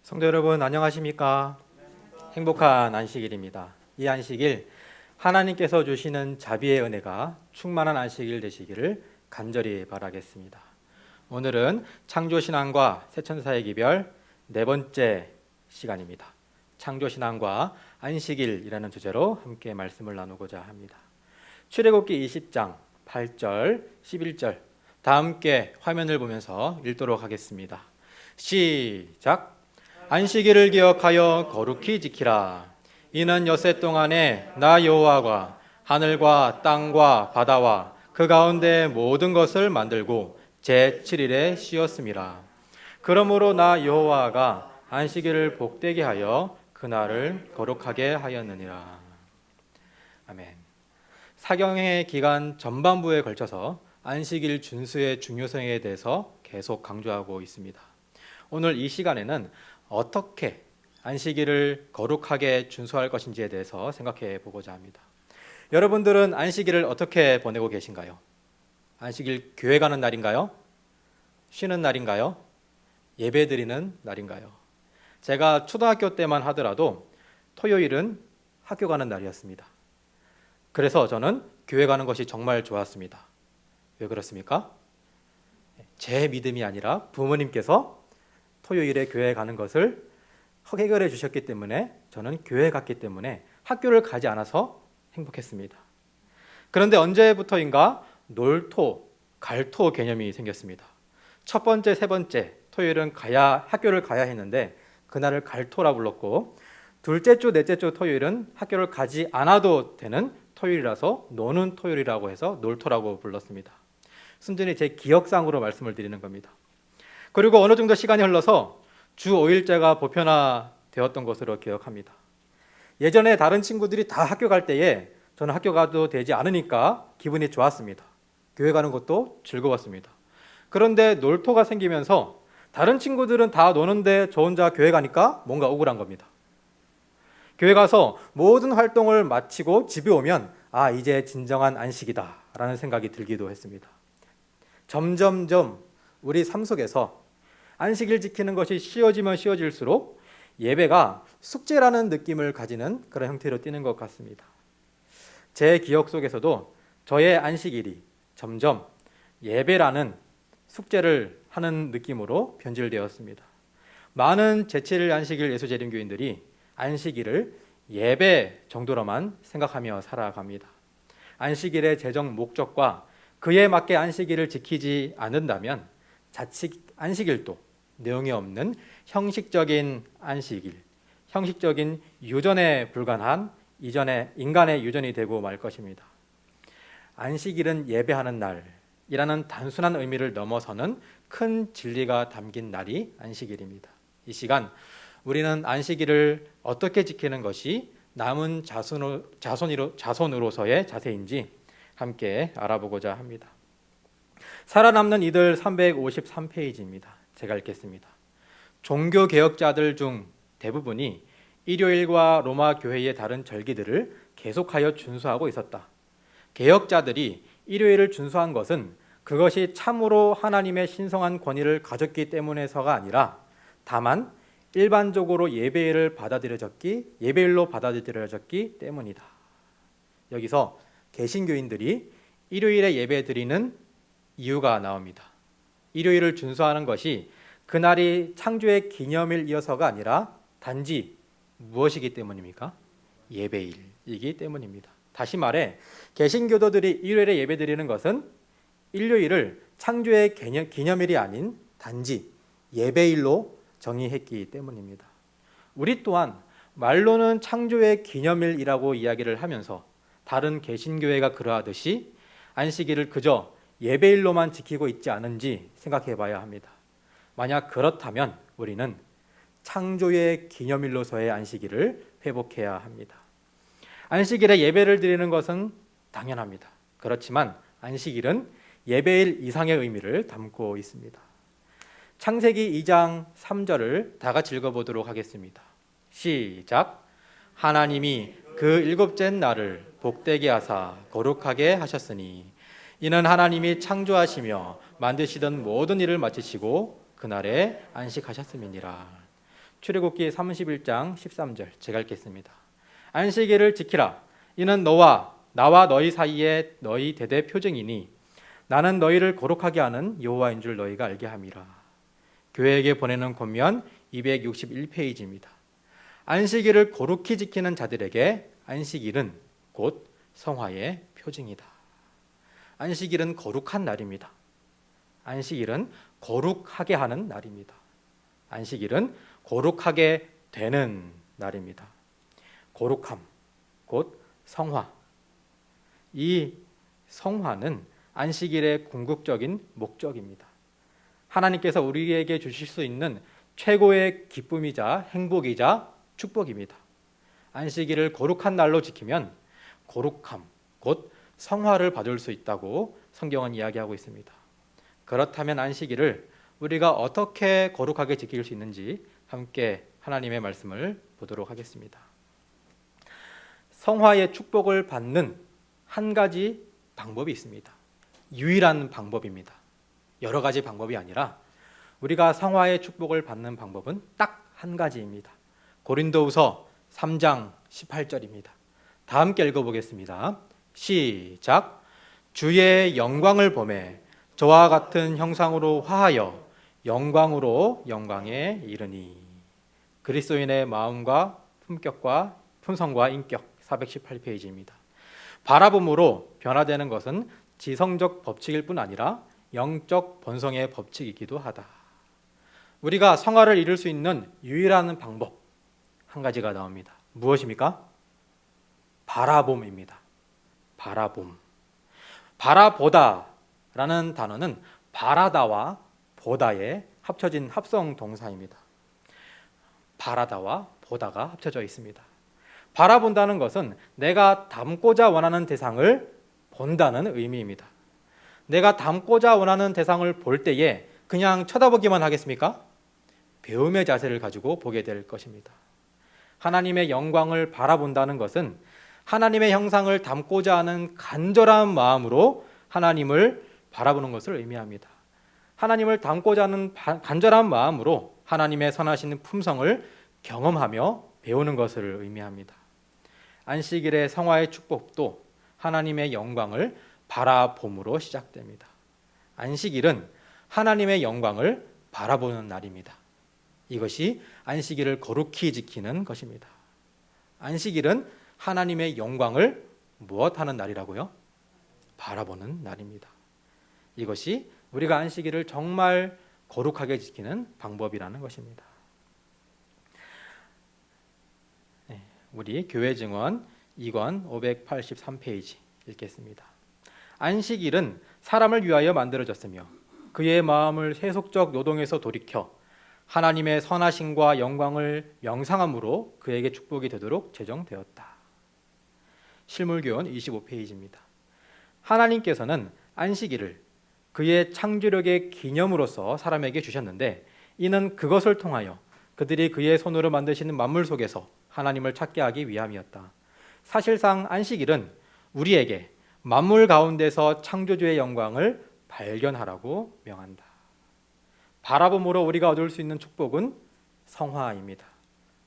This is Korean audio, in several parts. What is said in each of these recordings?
성도 여러분 안녕하십니까? 행복한 안식일입니다. 이 안식일 하나님께서 주시는 자비의 은혜가 충만한 안식일 되시기를 간절히 바라겠습니다. 오늘은 창조신앙과 새천사의 기별 네 번째 시간입니다. 창조신앙과 안식일이라는 주제로 함께 말씀을 나누고자 합니다. 출애굽기 20장 8절 11절 다 함께 화면을 보면서 읽도록 하겠습니다. 시작. 안식일을 기억하여 거룩히 지키라. 이는 엿새 동안에 나 여호와가 하늘과 땅과 바다와 그 가운데 모든 것을 만들고 제7일에 쉬었음이라. 그러므로 나 여호와가 안식일을 복되게 하여 그날을 거룩하게 하였느니라. 아멘. 사경의 기간 전반부에 걸쳐서 안식일 준수의 중요성에 대해서 계속 강조하고 있습니다. 오늘 이 시간에는 어떻게 안식일을 거룩하게 준수할 것인지에 대해서 생각해 보고자 합니다. 여러분들은 안식일을 어떻게 보내고 계신가요? 안식일 교회 가는 날인가요? 쉬는 날인가요? 예배 드리는 날인가요? 제가 초등학교 때만 하더라도 토요일은 학교 가는 날이었습니다. 그래서 저는 교회 가는 것이 정말 좋았습니다. 왜 그렇습니까? 제 믿음이 아니라 부모님께서 토요일에 교회에 가는 것을 해결해 주셨기 때문에 저는 교회에 갔기 때문에 학교를 가지 않아서 행복했습니다. 그런데 언제부터인가 놀토, 갈토 개념이 생겼습니다. 첫 번째, 세 번째 토요일은 학교를 가야 했는데 그날을 갈토라 불렀고, 둘째 주, 넷째 주 토요일은 학교를 가지 않아도 되는 토요일이라서 노는 토요일이라고 해서 놀토라고 불렀습니다. 순전히 제 기억상으로 말씀을 드리는 겁니다. 그리고 어느 정도 시간이 흘러서 주 5일제가 보편화되었던 것으로 기억합니다. 예전에 다른 친구들이 다 학교 갈 때에 저는 학교 가도 되지 않으니까 기분이 좋았습니다. 교회 가는 것도 즐거웠습니다. 그런데 놀토가 생기면서 다른 친구들은 다 노는데 저 혼자 교회 가니까 뭔가 억울한 겁니다. 교회 가서 모든 활동을 마치고 집에 오면 이제 진정한 안식이다 라는 생각이 들기도 했습니다. 점점점 우리 삶 속에서 안식일 지키는 것이 쉬워지면 쉬워질수록 예배가 숙제라는 느낌을 가지는 그런 형태로 띄는 것 같습니다. 제 기억 속에서도 저의 안식일이 점점 예배라는 숙제를 하는 느낌으로 변질되었습니다. 많은 제7일 안식일 예수재림교인들이 안식일을 예배 정도로만 생각하며 살아갑니다. 안식일의 재정 목적과 그에 맞게 안식일을 지키지 않는다면 자칫 안식일도 내용이 없는 형식적인 안식일, 형식적인 유전에 불과한 이전의 인간의 유전이 되고 말 것입니다. 안식일은 예배하는 날이라는 단순한 의미를 넘어서는 큰 진리가 담긴 날이 안식일입니다. 이 시간 우리는 안식일을 어떻게 지키는 것이 남은 자손으로서의 자세인지 함께 알아보고자 합니다. 살아남는 이들 353페이지입니다. 제가 읽겠습니다. 종교개혁자들 중 대부분이 일요일과 로마 교회의 다른 절기들을 계속하여 준수하고 있었다. 개혁자들이 일요일을 준수한 것은 그것이 참으로 하나님의 신성한 권위를 가졌기 때문에서가 아니라 다만 일반적으로 예배일로 받아들여졌기 때문이다. 여기서 개신교인들이 일요일에 예배 드리는 이유가 나옵니다. 일요일을 준수하는 것이 그날이 창조의 기념일이어서가 아니라 단지 무엇이기 때문입니까? 예배일이기 때문입니다. 다시 말해 개신교도들이 일요일에 예배 드리는 것은 일요일을 창조의 기념일이 아닌 단지 예배일로 정의했기 때문입니다. 우리 또한 말로는 창조의 기념일이라고 이야기를 하면서 다른 개신교회가 그러하듯이 안식일을 그저 예배일로만 지키고 있지 않은지 생각해 봐야 합니다. 만약 그렇다면 우리는 창조의 기념일로서의 안식일을 회복해야 합니다. 안식일에 예배를 드리는 것은 당연합니다. 그렇지만 안식일은 예배일 이상의 의미를 담고 있습니다. 창세기 2장 3절을 다 같이 읽어보도록 하겠습니다. 시작. 하나님이 그 일곱째 날을 복되게 하사 거룩하게 하셨으니 이는 하나님이 창조하시며 만드시던 모든 일을 마치시고 그날에 안식하셨음이니라. 출애굽기 31장 13절 제가 읽겠습니다. 안식일을 지키라. 이는 나와 너희 사이에 너희 대대 표징이니 나는 너희를 거룩하게 하는 여호와인 줄 너희가 알게 함이라. 교회에게 보내는 권면 261페이지입니다. 안식일을 거룩히 지키는 자들에게 안식일은 곧 성화의 표징이다. 안식일은 거룩한 날입니다. 안식일은 거룩하게 하는 날입니다. 안식일은 거룩하게 되는 날입니다. 거룩함, 곧 성화. 이 성화는 안식일의 궁극적인 목적입니다. 하나님께서 우리에게 주실 수 있는 최고의 기쁨이자 행복이자 축복입니다. 안식일을 거룩한 날로 지키면 거룩함, 곧 성화를 받을 수 있다고 성경은 이야기하고 있습니다. 그렇다면 안식일을 우리가 어떻게 거룩하게 지킬 수 있는지 함께 하나님의 말씀을 보도록 하겠습니다. 성화의 축복을 받는 한 가지 방법이 있습니다. 유일한 방법입니다. 여러 가지 방법이 아니라 우리가 성화의 축복을 받는 방법은 딱 한 가지입니다. 고린도후서 3장 18절입니다. 다 함께 읽어보겠습니다. 시작. 주의 영광을 보매 저와 같은 형상으로 화하여 영광으로 영광에 이르니. 그리스도인의 마음과 품격과 품성과 인격 418페이지입니다. 바라봄으로 변화되는 것은 지성적 법칙일 뿐 아니라 영적 본성의 법칙이기도 하다. 우리가 성화를 이룰 수 있는 유일한 방법 한 가지가 나옵니다. 무엇입니까? 바라봄입니다. 바라봄. 바라보다라는 단어는 바라다와 보다의 합쳐진 합성 동사입니다. 바라다와 보다가 합쳐져 있습니다. 바라본다는 것은 내가 닮고자 원하는 대상을 본다는 의미입니다. 내가 닮고자 원하는 대상을 볼 때에 그냥 쳐다보기만 하겠습니까? 배움의 자세를 가지고 보게 될 것입니다. 하나님의 영광을 바라본다는 것은 하나님의 형상을 닮고자 하는 간절한 마음으로 하나님을 바라보는 것을 의미합니다. 하나님을 닮고자 하는 간절한 마음으로 하나님의 선하신 품성을 경험하며 배우는 것을 의미합니다. 안식일의 성화의 축복도 하나님의 영광을 바라봄으로 시작됩니다. 안식일은 하나님의 영광을 바라보는 날입니다. 이것이 안식일을 거룩히 지키는 것입니다. 안식일은 하나님의 영광을 무엇하는 날이라고요? 바라보는 날입니다. 이것이 우리가 안식일을 정말 거룩하게 지키는 방법이라는 것입니다. 우리 교회 증언 2권 583페이지 읽겠습니다. 안식일은 사람을 위하여 만들어졌으며 그의 마음을 세속적 노동에서 돌이켜 하나님의 선하심과 영광을 명상함으로 그에게 축복이 되도록 제정되었다. 실물교훈 25페이지입니다. 하나님께서는 안식일을 그의 창조력의 기념으로서 사람에게 주셨는데 이는 그것을 통하여 그들이 그의 손으로 만드시는 만물 속에서 하나님을 찾게 하기 위함이었다. 사실상 안식일은 우리에게 만물 가운데서 창조주의 영광을 발견하라고 명한다. 바라봄으로 우리가 얻을 수 있는 축복은 성화입니다.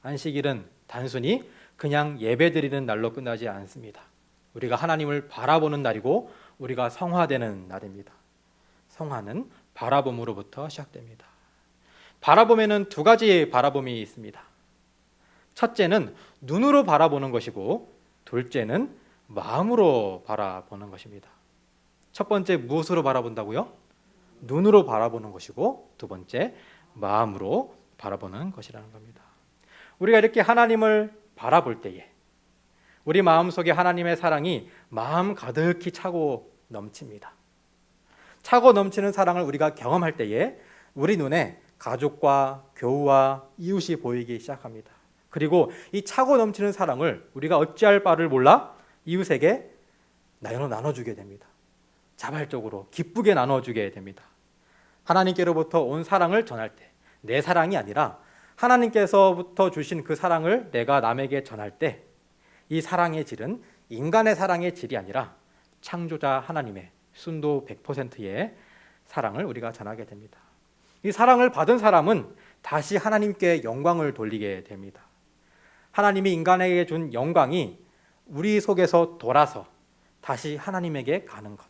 안식일은 단순히 그냥 예배드리는 날로 끝나지 않습니다. 우리가 하나님을 바라보는 날이고 우리가 성화되는 날입니다. 성화는 바라봄으로부터 시작됩니다. 바라봄에는 두 가지 바라봄이 있습니다. 첫째는 눈으로 바라보는 것이고 둘째는 마음으로 바라보는 것입니다. 첫 번째 무엇으로 바라본다고요? 눈으로 바라보는 것이고 두 번째 마음으로 바라보는 것이라는 겁니다. 우리가 이렇게 하나님을 바라볼 때에 우리 마음속에 하나님의 사랑이 마음 가득히 차고 넘칩니다. 차고 넘치는 사랑을 우리가 경험할 때에 우리 눈에 가족과 교우와 이웃이 보이기 시작합니다. 그리고 이 차고 넘치는 사랑을 우리가 어찌할 바를 몰라 이웃에게 나눠주게 됩니다. 자발적으로 기쁘게 나눠주게 됩니다. 하나님께로부터 온 사랑을 전할 때 내 사랑이 아니라 하나님께서부터 주신 그 사랑을 내가 남에게 전할 때 이 사랑의 질은 인간의 사랑의 질이 아니라 창조자 하나님의 순도 100%의 사랑을 우리가 전하게 됩니다. 이 사랑을 받은 사람은 다시 하나님께 영광을 돌리게 됩니다. 하나님이 인간에게 준 영광이 우리 속에서 돌아서 다시 하나님에게 가는 것.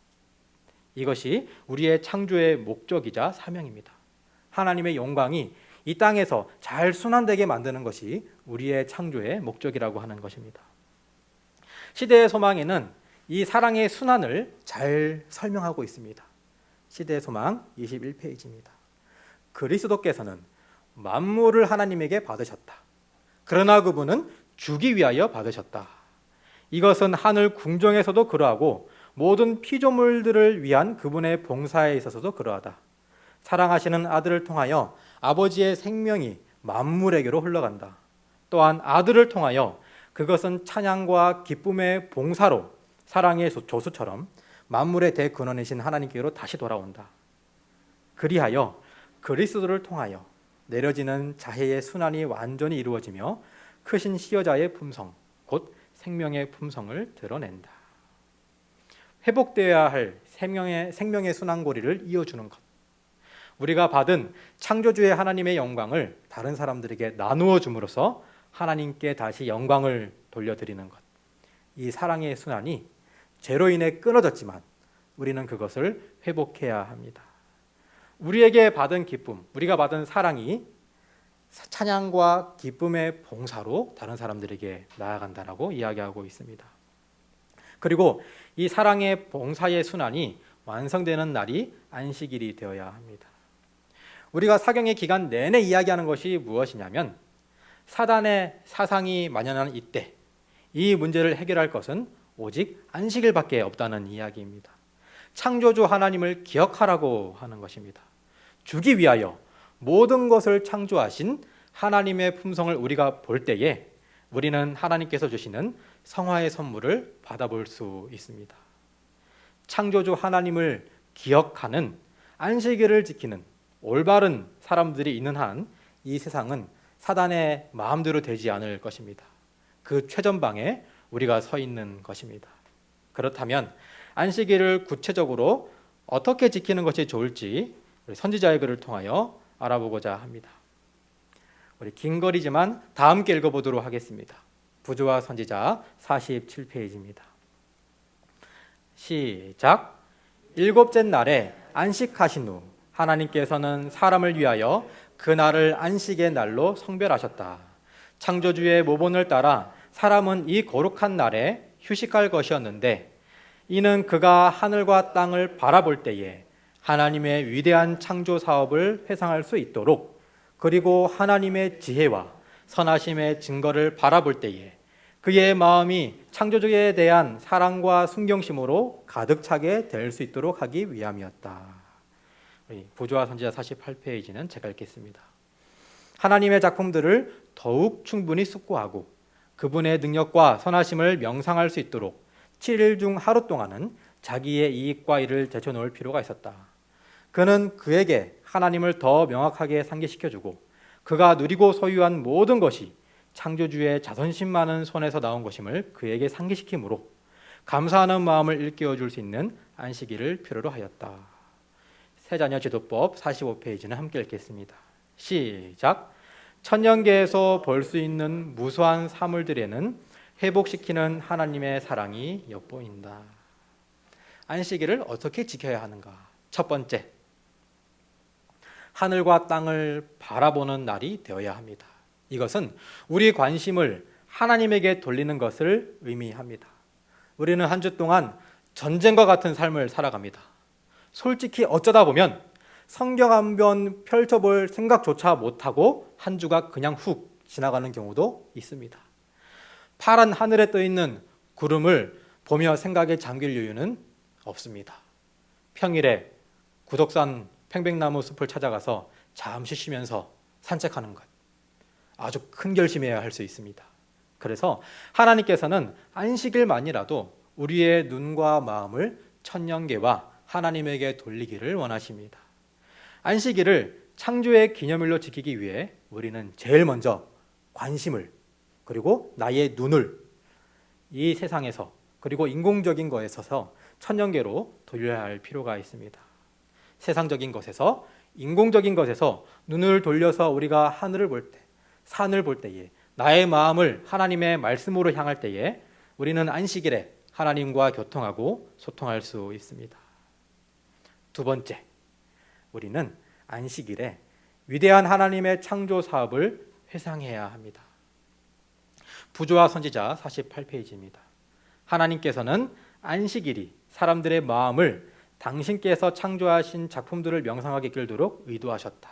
이것이 우리의 창조의 목적이자 사명입니다. 하나님의 영광이 이 땅에서 잘 순환되게 만드는 것이 우리의 창조의 목적이라고 하는 것입니다. 시대의 소망에는 이 사랑의 순환을 잘 설명하고 있습니다. 시대의 소망 21페이지입니다. 그리스도께서는 만물을 하나님에게 받으셨다. 그러나 그분은 주기 위하여 받으셨다. 이것은 하늘 궁정에서도 그러하고 모든 피조물들을 위한 그분의 봉사에 있어서도 그러하다. 사랑하시는 아들을 통하여 아버지의 생명이 만물에게로 흘러간다. 또한 아들을 통하여 그것은 찬양과 기쁨의 봉사로 사랑의 조수처럼 만물의 대근원이신 하나님께로 다시 돌아온다. 그리하여 그리스도를 통하여 내려지는 자해의 순환이 완전히 이루어지며 크신 시여자의 품성, 곧 생명의 품성을 드러낸다. 회복되어야 할 생명의 순환고리를 이어주는 것. 우리가 받은 창조주의 하나님의 영광을 다른 사람들에게 나누어 줌으로써 하나님께 다시 영광을 돌려드리는 것. 이 사랑의 순환이 죄로 인해 끊어졌지만 우리는 그것을 회복해야 합니다. 우리에게 받은 기쁨, 우리가 받은 사랑이 찬양과 기쁨의 봉사로 다른 사람들에게 나아간다라고 이야기하고 있습니다. 그리고 이 사랑의 봉사의 순환이 완성되는 날이 안식일이 되어야 합니다. 우리가 사경의 기간 내내 이야기하는 것이 무엇이냐면 사단의 사상이 만연하는 이때 이 문제를 해결할 것은 오직 안식일밖에 없다는 이야기입니다. 창조주 하나님을 기억하라고 하는 것입니다. 주기 위하여 모든 것을 창조하신 하나님의 품성을 우리가 볼 때에 우리는 하나님께서 주시는 성화의 선물을 받아볼 수 있습니다. 창조주 하나님을 기억하는 안식일을 지키는 올바른 사람들이 있는 한 이 세상은 사단의 마음대로 되지 않을 것입니다. 그 최전방에 우리가 서 있는 것입니다. 그렇다면 안식일을 구체적으로 어떻게 지키는 것이 좋을지 우리 선지자의 글을 통하여 알아보고자 합니다. 우리 긴 거리지만 다 함께 읽어보도록 하겠습니다. 부조와 선지자 47페이지입니다. 시작. 일곱째 날에 안식하신 후 하나님께서는 사람을 위하여 그 날을 안식의 날로 성별하셨다. 창조주의 모본을 따라 사람은 이 거룩한 날에 휴식할 것이었는데 이는 그가 하늘과 땅을 바라볼 때에 하나님의 위대한 창조 사업을 회상할 수 있도록 그리고 하나님의 지혜와 선하심의 증거를 바라볼 때에 그의 마음이 창조주에 대한 사랑과 순경심으로 가득 차게 될 수 있도록 하기 위함이었다. 부조와 선지자 48페이지는 제가 읽겠습니다. 하나님의 작품들을 더욱 충분히 숙고하고 그분의 능력과 선하심을 명상할 수 있도록 7일 중 하루 동안은 자기의 이익과 일을 제쳐놓을 필요가 있었다. 그는 그에게 하나님을 더 명확하게 상기시켜주고 그가 누리고 소유한 모든 것이 창조주의 자존심 많은 손에서 나온 것임을 그에게 상기시키므로 감사하는 마음을 일깨워줄 수 있는 안식일을 필요로 하였다. 세자녀 지도법 45페이지는 함께 읽겠습니다. 시작. 천년계에서 볼 수 있는 무수한 사물들에는 회복시키는 하나님의 사랑이 엿보인다. 안식일을 어떻게 지켜야 하는가? 첫 번째, 하늘과 땅을 바라보는 날이 되어야 합니다. 이것은 우리 관심을 하나님에게 돌리는 것을 의미합니다. 우리는 한 주 동안 전쟁과 같은 삶을 살아갑니다. 솔직히 어쩌다 보면 성경 한 번 펼쳐볼 생각조차 못하고 한 주가 그냥 훅 지나가는 경우도 있습니다. 파란 하늘에 떠있는 구름을 보며 생각에 잠길 여유는 없습니다. 평일에 구덕산 팽백나무 숲을 찾아가서 잠시 쉬면서 산책하는 것, 아주 큰 결심해야 할 수 있습니다. 그래서 하나님께서는 안식일만이라도 우리의 눈과 마음을 천년계와 하나님에게 돌리기를 원하십니다. 안식일을 창조의 기념일로 지키기 위해 우리는 제일 먼저 관심을 그리고 나의 눈을 이 세상에서 그리고 인공적인 것에 있어서 천년계로 돌려야 할 필요가 있습니다. 세상적인 것에서 인공적인 것에서 눈을 돌려서 우리가 하늘을 볼 때, 산을 볼 때에, 나의 마음을 하나님의 말씀으로 향할 때에 우리는 안식일에 하나님과 교통하고 소통할 수 있습니다. 두 번째, 우리는 안식일에 위대한 하나님의 창조 사업을 회상해야 합니다. 부조와 선지자 48페이지입니다. 하나님께서는 안식일이 사람들의 마음을 당신께서 창조하신 작품들을 명상하게 이끌도록 의도하셨다.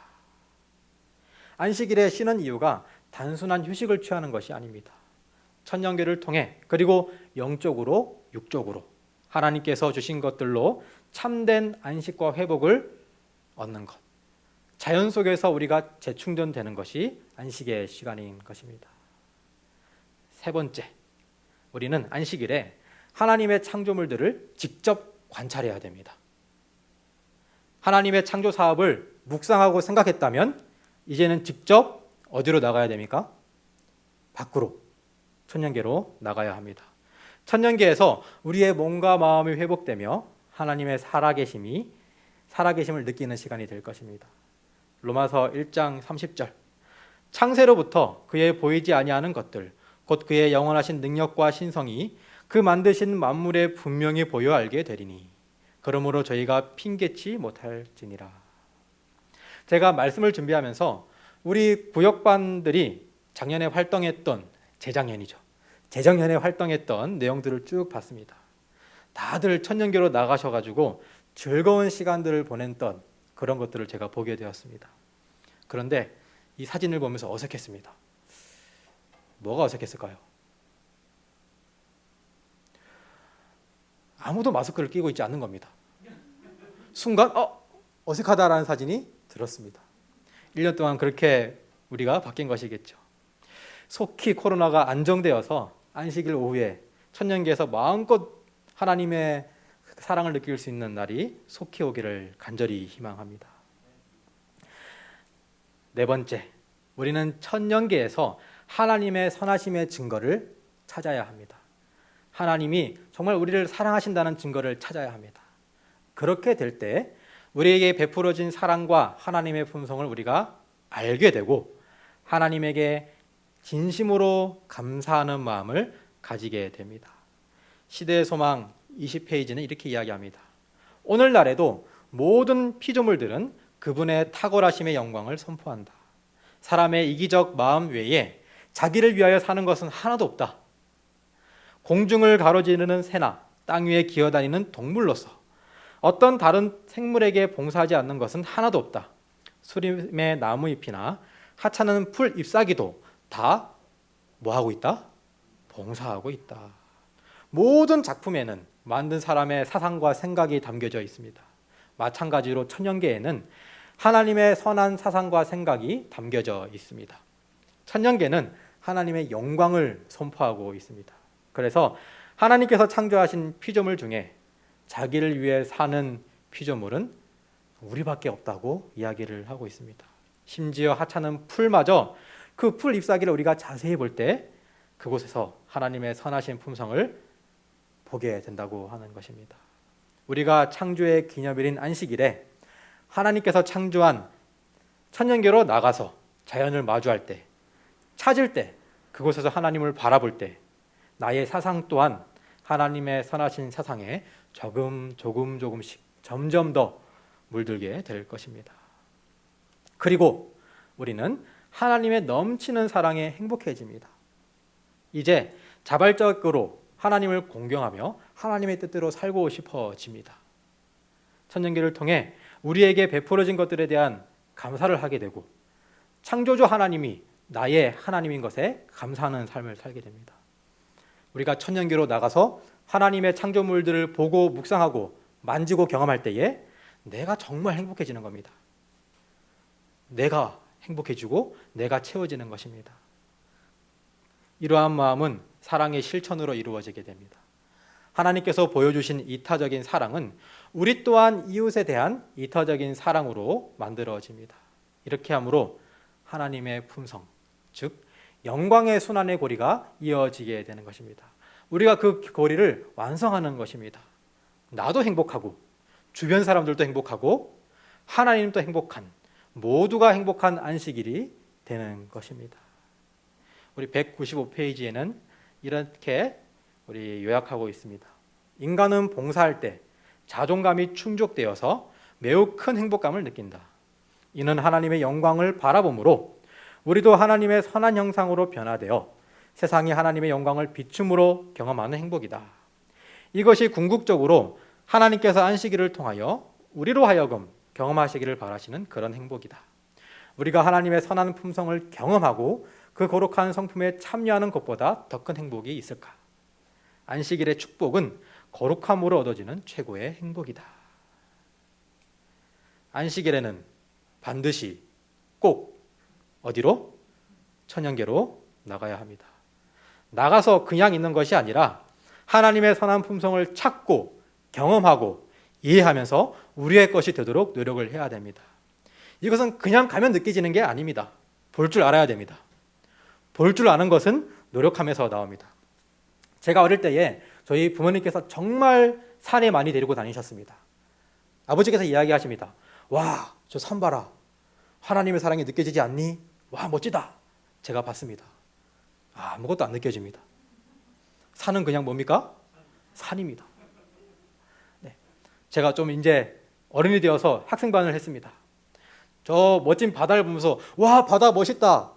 안식일에 쉬는 이유가 단순한 휴식을 취하는 것이 아닙니다. 천년계를 통해 그리고 영적으로 육적으로 하나님께서 주신 것들로 참된 안식과 회복을 얻는 것, 자연 속에서 우리가 재충전되는 것이 안식의 시간인 것입니다. 세 번째, 우리는 안식일에 하나님의 창조물들을 직접 관찰해야 됩니다. 하나님의 창조 사업을 묵상하고 생각했다면 이제는 직접 어디로 나가야 됩니까? 밖으로, 천년계로 나가야 합니다. 천년계에서 우리의 몸과 마음이 회복되며 하나님의 살아계심을 느끼는 시간이 될 것입니다. 로마서 1장 30절, 창세로부터 그의 보이지 아니하는 것들 곧 그의 영원하신 능력과 신성이 그 만드신 만물에 분명히 보여 알게 되리니 그러므로 저희가 핑계치 못할지니라. 제가 말씀을 준비하면서 우리 구역반들이 작년에 활동했던 재작년에 활동했던 내용들을 쭉 봤습니다. 다들 천년계로 나가셔가지고 즐거운 시간들을 보냈던 그런 것들을 제가 보게 되었습니다. 그런데 이 사진을 보면서 어색했습니다. 뭐가 어색했을까요? 아무도 마스크를 끼고 있지 않는 겁니다. 순간 어색하다라는 사진이 들었습니다. 1년 동안 그렇게 우리가 바뀐 것이겠죠. 속히 코로나가 안정되어서 안식일 오후에 천년계에서 마음껏 하나님의 사랑을 느낄 수 있는 날이 속히 오기를 간절히 희망합니다. 네 번째, 우리는 천년계에서 하나님의 선하심의 증거를 찾아야 합니다. 하나님이 정말 우리를 사랑하신다는 증거를 찾아야 합니다. 그렇게 될 때 우리에게 베풀어진 사랑과 하나님의 품성을 우리가 알게 되고 하나님에게 진심으로 감사하는 마음을 가지게 됩니다. 시대의 소망 20페이지는 이렇게 이야기합니다. 오늘날에도 모든 피조물들은 그분의 탁월하심의 영광을 선포한다. 사람의 이기적 마음 외에 자기를 위하여 사는 것은 하나도 없다. 공중을 가로지르는 새나 땅 위에 기어다니는 동물로서 어떤 다른 생물에게 봉사하지 않는 것은 하나도 없다. 수림의 나무잎이나 하찮은 풀 잎사귀도 다 뭐하고 있다? 봉사하고 있다. 모든 작품에는 만든 사람의 사상과 생각이 담겨져 있습니다. 마찬가지로 천년계에는 하나님의 선한 사상과 생각이 담겨져 있습니다. 천년계는 하나님의 영광을 선포하고 있습니다. 그래서 하나님께서 창조하신 피조물 중에 자기를 위해 사는 피조물은 우리밖에 없다고 이야기를 하고 있습니다. 심지어 하찮은 풀마저 그 풀 잎사귀를 우리가 자세히 볼 때 그곳에서 하나님의 선하신 품성을 보게 된다고 하는 것입니다. 우리가 창조의 기념일인 안식일에 하나님께서 창조한 천년계로 나가서 자연을 마주할 때, 찾을 때, 그곳에서 하나님을 바라볼 때 나의 사상 또한 하나님의 선하신 사상에 조금씩 점점 더 물들게 될 것입니다. 그리고 우리는 하나님의 넘치는 사랑에 행복해집니다. 이제 자발적으로 하나님을 공경하며 하나님의 뜻대로 살고 싶어집니다. 천년계를 통해 우리에게 베풀어진 것들에 대한 감사를 하게 되고 창조주 하나님이 나의 하나님인 것에 감사하는 삶을 살게 됩니다. 우리가 천년계로 나가서 하나님의 창조물들을 보고 묵상하고 만지고 경험할 때에 내가 정말 행복해지는 겁니다. 내가 행복해지고 내가 채워지는 것입니다. 이러한 마음은 사랑의 실천으로 이루어지게 됩니다. 하나님께서 보여주신 이타적인 사랑은 우리 또한 이웃에 대한 이타적인 사랑으로 만들어집니다. 이렇게 함으로 하나님의 품성, 즉 영광의 순환의 고리가 이어지게 되는 것입니다. 우리가 그 고리를 완성하는 것입니다. 나도 행복하고 주변 사람들도 행복하고 하나님도 행복한, 모두가 행복한 안식일이 되는 것입니다. 우리 195페이지에는 이렇게 우리 요약하고 있습니다. 인간은 봉사할 때 자존감이 충족되어서 매우 큰 행복감을 느낀다. 이는 하나님의 영광을 바라보므로 우리도 하나님의 선한 형상으로 변화되어 세상이 하나님의 영광을 비춤으로 경험하는 행복이다. 이것이 궁극적으로 하나님께서 안식일을 통하여 우리로 하여금 경험하시기를 바라시는 그런 행복이다. 우리가 하나님의 선한 품성을 경험하고 그 거룩한 성품에 참여하는 것보다 더 큰 행복이 있을까? 안식일의 축복은 거룩함으로 얻어지는 최고의 행복이다. 안식일에는 반드시 꼭 어디로? 천연계로 나가야 합니다. 나가서 그냥 있는 것이 아니라 하나님의 선한 품성을 찾고 경험하고 이해하면서 우리의 것이 되도록 노력을 해야 됩니다. 이것은 그냥 가면 느껴지는 게 아닙니다. 볼 줄 알아야 됩니다. 볼 줄 아는 것은 노력하면서 나옵니다. 제가 어릴 때에 저희 부모님께서 정말 산에 많이 데리고 다니셨습니다. 아버지께서 이야기하십니다. 와, 저 산 봐라. 하나님의 사랑이 느껴지지 않니? 와, 멋지다. 제가 봤습니다. 아무것도 안 느껴집니다. 산은 그냥 뭡니까? 산입니다. 네. 제가 좀 이제 어른이 되어서 학생반을 했습니다. 저 멋진 바다를 보면서 와, 바다 멋있다.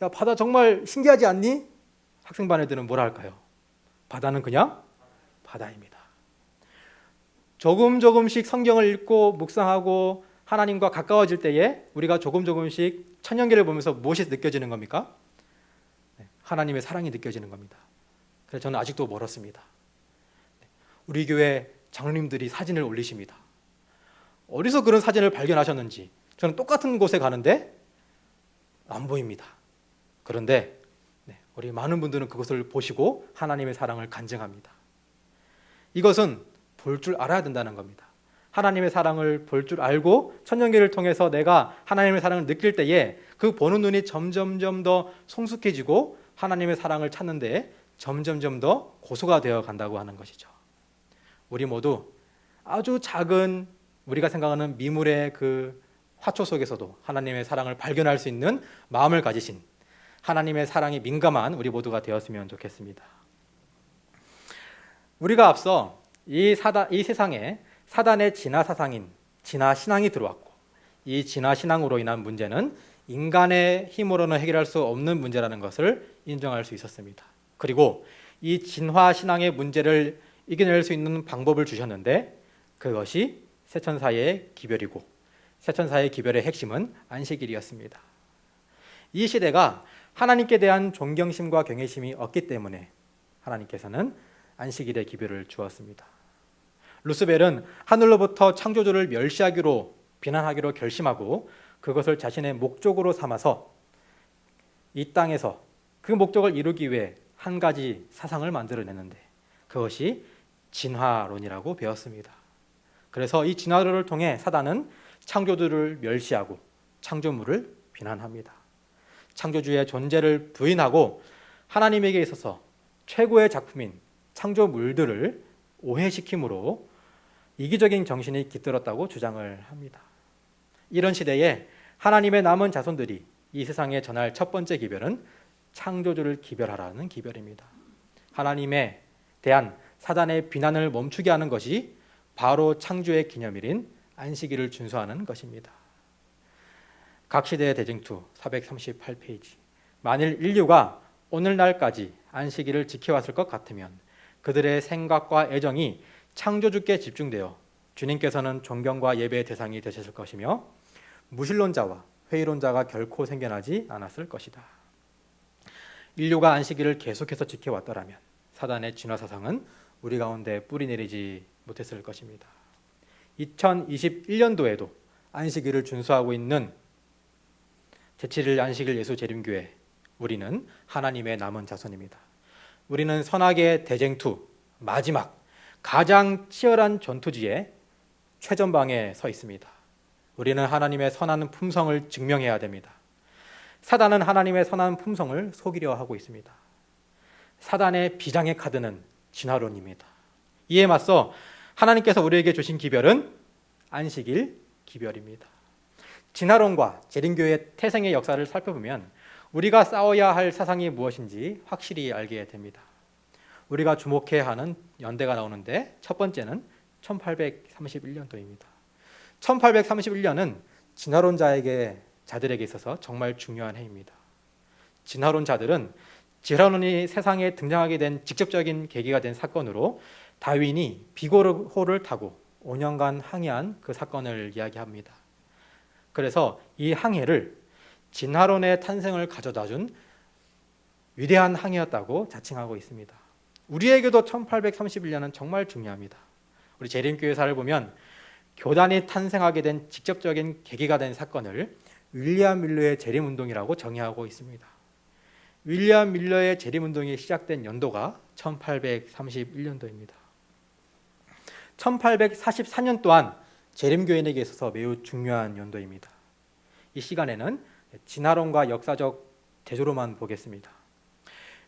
야, 바다 정말 신기하지 않니? 학생반 애들은 뭐라 할까요? 바다는 그냥 바다입니다. 조금씩 성경을 읽고 묵상하고 하나님과 가까워질 때에 우리가 조금씩 천년계를 보면서 무엇이 느껴지는 겁니까? 하나님의 사랑이 느껴지는 겁니다. 그래서 저는 아직도 멀었습니다. 우리 교회 장로님들이 사진을 올리십니다. 어디서 그런 사진을 발견하셨는지 저는 똑같은 곳에 가는데 안 보입니다. 그런데 우리 많은 분들은 그것을 보시고 하나님의 사랑을 간증합니다. 이것은 볼 줄 알아야 된다는 겁니다. 하나님의 사랑을 볼 줄 알고 천년계를 통해서 내가 하나님의 사랑을 느낄 때에 그 보는 눈이 점점점 더 성숙해지고 하나님의 사랑을 찾는 데에 점점점 더 고수가 되어 간다고 하는 것이죠. 우리 모두 아주 작은 우리가 생각하는 미물의 그 화초 속에서도 하나님의 사랑을 발견할 수 있는 마음을 가지신 하나님의 사랑이 민감한 우리 모두가 되었으면 좋겠습니다. 우리가 앞서 이 세상에 사단의 진화 사상인 진화 신앙이 들어왔고 이 진화 신앙으로 인한 문제는 인간의 힘으로는 해결할 수 없는 문제라는 것을 인정할 수 있었습니다. 그리고 이 진화 신앙의 문제를 이겨낼 수 있는 방법을 주셨는데 그것이 세천사의 기별이고 세천사의 기별의 핵심은 안식일이었습니다. 이 시대가 하나님께 대한 존경심과 경외심이 없기 때문에 하나님께서는 안식일의 기별을 주었습니다. 루스벨은 하늘로부터 창조주를 멸시하기로 비난하기로 결심하고 그것을 자신의 목적으로 삼아서 이 땅에서 그 목적을 이루기 위해 한 가지 사상을 만들어내는데 그것이 진화론이라고 배웠습니다. 그래서 이 진화론을 통해 사단은 창조주를 멸시하고 창조물을 비난합니다. 창조주의 존재를 부인하고 하나님에게 있어서 최고의 작품인 창조물들을 오해시킴으로 이기적인 정신이 깃들었다고 주장을 합니다. 이런 시대에 하나님의 남은 자손들이 이 세상에 전할 첫 번째 기별은 창조주를 기별하라는 기별입니다. 하나님에 대한 사단의 비난을 멈추게 하는 것이 바로 창조의 기념일인 안식일을 준수하는 것입니다. 각시대의 대쟁투 438페이지. 만일 인류가 오늘날까지 안식일을 지켜왔을 것 같으면 그들의 생각과 애정이 창조주께 집중되어 주님께서는 존경과 예배의 대상이 되셨을 것이며 무신론자와 회의론자가 결코 생겨나지 않았을 것이다. 인류가 안식일을 계속해서 지켜왔더라면 사단의 진화사상은 우리 가운데 뿌리내리지 못했을 것입니다. 2021년도에도 안식일을 준수하고 있는 제7일 안식일 예수재림교회 우리는 하나님의 남은 자손입니다. 우리는 선악의 대쟁투 마지막 가장 치열한 전투지에 최전방에 서 있습니다. 우리는 하나님의 선한 품성을 증명해야 됩니다. 사단은 하나님의 선한 품성을 속이려 하고 있습니다. 사단의 비장의 카드는 진화론입니다. 이에 맞서 하나님께서 우리에게 주신 기별은 안식일 기별입니다. 진화론과 재림교의 태생의 역사를 살펴보면 우리가 싸워야 할 사상이 무엇인지 확실히 알게 됩니다. 우리가 주목해야 하는 연대가 나오는데 첫 번째는 1831년도입니다. 1831년은 자들에게 있어서 정말 중요한 해입니다. 진화론자들은 진화론이 세상에 등장하게 된 직접적인 계기가 된 사건으로 다윈이 비고호를 타고 5년간 항해한 그 사건을 이야기합니다. 그래서 이 항해를 진화론의 탄생을 가져다준 위대한 항해였다고 자칭하고 있습니다. 우리에게도 1831년은 정말 중요합니다. 우리 재림교회사를 보면 교단이 탄생하게 된 직접적인 계기가 된 사건을 윌리엄 밀러의 재림운동이라고 정의하고 있습니다. 윌리엄 밀러의 재림운동이 시작된 연도가 1831년도입니다. 1844년 또한 재림교인에게 있어서 매우 중요한 연도입니다. 이 시간에는 진화론과 역사적 대조로만 보겠습니다.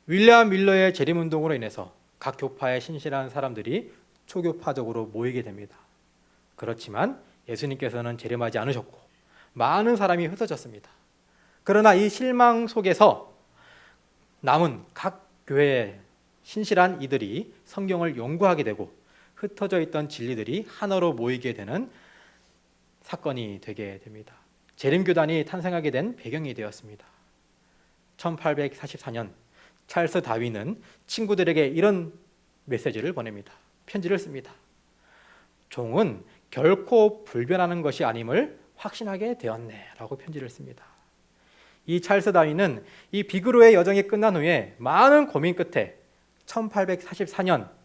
윌리엄 밀러의 재림운동으로 인해서 각 교파의 신실한 사람들이 초교파적으로 모이게 됩니다. 그렇지만 예수님께서는 재림하지 않으셨고 많은 사람이 흩어졌습니다. 그러나 이 실망 속에서 남은 각 교회의 신실한 이들이 성경을 연구하게 되고 흩어져 있던 진리들이 하나로 모이게 되는 사건이 되게 됩니다. 재림교단이 탄생하게 된 배경이 되었습니다. 1844년 찰스 다윈은 친구들에게 이런 메시지를 보냅니다. 편지를 씁니다. 종은 결코 불변하는 것이 아님을 확신하게 되었네 라고 편지를 씁니다. 이 찰스 다윈은 이 비그로의 여정이 끝난 후에 많은 고민 끝에 1844년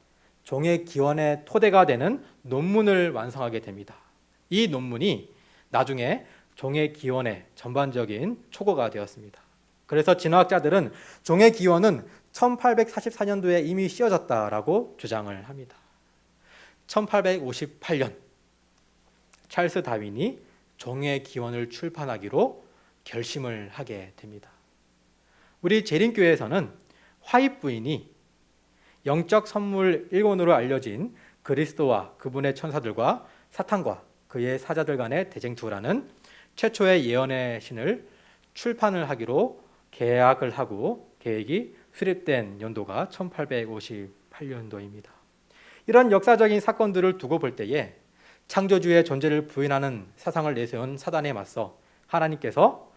종의 기원의 토대가 되는 논문을 완성하게 됩니다. 이 논문이 나중에 종의 기원의 전반적인 초고가 되었습니다. 그래서 진화학자들은 종의 기원은 1844년도에 이미 씌워졌다라고 주장을 합니다. 1858년 찰스 다윈이 종의 기원을 출판하기로 결심을 하게 됩니다. 우리 재림교회에서는 화입 부인이 영적 선물 1권으로 알려진 그리스도와 그분의 천사들과 사탄과 그의 사자들 간의 대쟁투라는 최초의 예언의 신을 출판을 하기로 계약을 하고 계획이 수립된 연도가 1858년도입니다. 이런 역사적인 사건들을 두고 볼 때에 창조주의 존재를 부인하는 사상을 내세운 사단에 맞서 하나님께서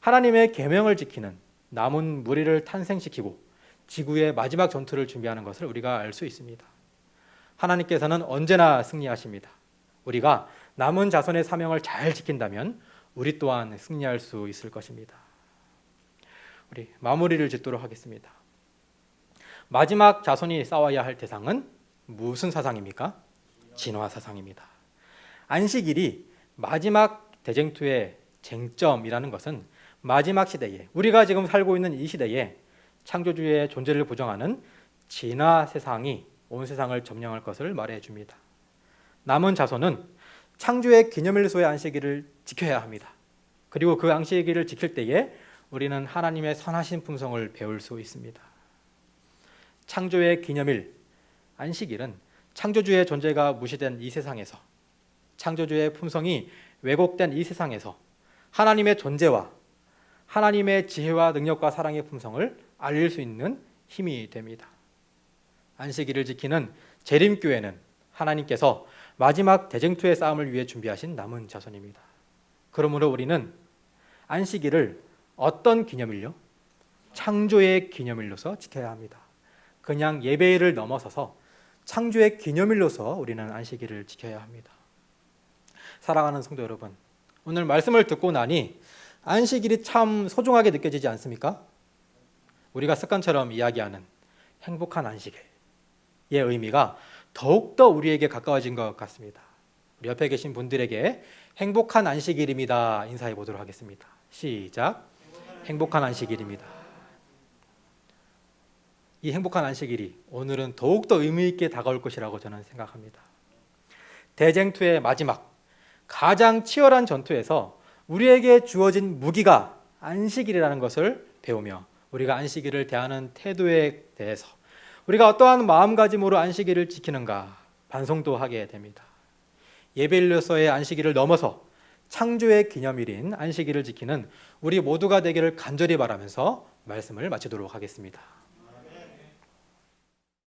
하나님의 계명을 지키는 남은 무리를 탄생시키고 지구의 마지막 전투를 준비하는 것을 우리가 알 수 있습니다. 하나님께서는 언제나 승리하십니다. 우리가 남은 자손의 사명을 잘 지킨다면 우리 또한 승리할 수 있을 것입니다. 우리 마무리를 짓도록 하겠습니다. 마지막 자손이 싸워야 할 대상은 무슨 사상입니까? 진화 사상입니다. 안식일이 마지막 대쟁투의 쟁점이라는 것은 마지막 시대에 우리가 지금 살고 있는 이 시대에 창조주의 존재를 부정하는 진화 세상이 온 세상을 점령할 것을 말해줍니다. 남은 자손은 창조의 기념일소의 안식일을 지켜야 합니다. 그리고 그 안식일을 지킬 때에 우리는 하나님의 선하신 품성을 배울 수 있습니다. 창조의 기념일, 안식일은 창조주의 존재가 무시된 이 세상에서, 창조주의 품성이 왜곡된 이 세상에서 하나님의 존재와 하나님의 지혜와 능력과 사랑의 품성을 알릴 수 있는 힘이 됩니다. 안식일을 지키는 재림교회는 하나님께서 마지막 대쟁투의 싸움을 위해 준비하신 남은 자손입니다. 그러므로 우리는 안식일을 어떤 기념일요? 창조의 기념일로서 지켜야 합니다. 그냥 예배일을 넘어서서 창조의 기념일로서 우리는 안식일을 지켜야 합니다. 사랑하는 성도 여러분, 오늘 말씀을 듣고 나니 안식일이 참 소중하게 느껴지지 않습니까? 우리가 습관처럼 이야기하는 행복한 안식일의 의미가 더욱더 우리에게 가까워진 것 같습니다. 우리 옆에 계신 분들에게 행복한 안식일입니다 인사해 보도록 하겠습니다. 시작. 행복한 안식일입니다. 이 행복한 안식일이 오늘은 더욱더 의미 있게 다가올 것이라고 저는 생각합니다. 대쟁투의 마지막 가장 치열한 전투에서 우리에게 주어진 무기가 안식일이라는 것을 배우며 우리가 안식일을 대하는 태도에 대해서 우리가 어떠한 마음가짐으로 안식일을 지키는가 반성도 하게 됩니다. 예배일로서의 안식일을 넘어서 창조의 기념일인 안식일을 지키는 우리 모두가 되기를 간절히 바라면서 말씀을 마치도록 하겠습니다.